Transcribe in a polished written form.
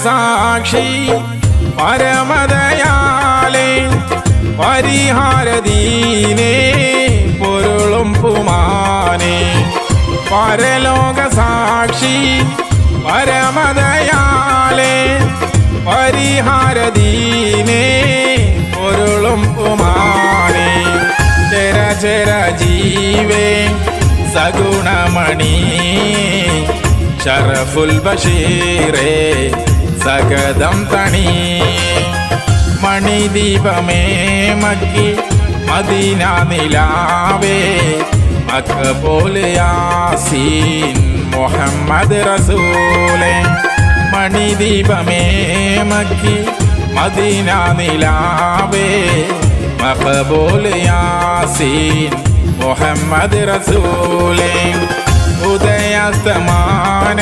സാക്ഷി പരമദയാലേ പരിഹാരദീനേ പൊരുളും പുമാനേ പരലോക സാക്ഷി പരമദയാലേ പരിഹാരദീനേ പൊരുളും പുമാനേ ചെര ചെര ജീവേ സഗുണമണി ഷറഫുൽ ബഷീറേ സഗദം തണി മണിദീപമേ മക്കി മദീന നിലാവേ മഖബൂൽ യാസീൻ മുഹമ്മദ് റസൂലേ മണിദീപമേ മക്കി മദീന നിലാവേ മഖബൂൽ യാസീൻ മുഹമ്മദ് റസൂലേ ഉദയാസ്തമാന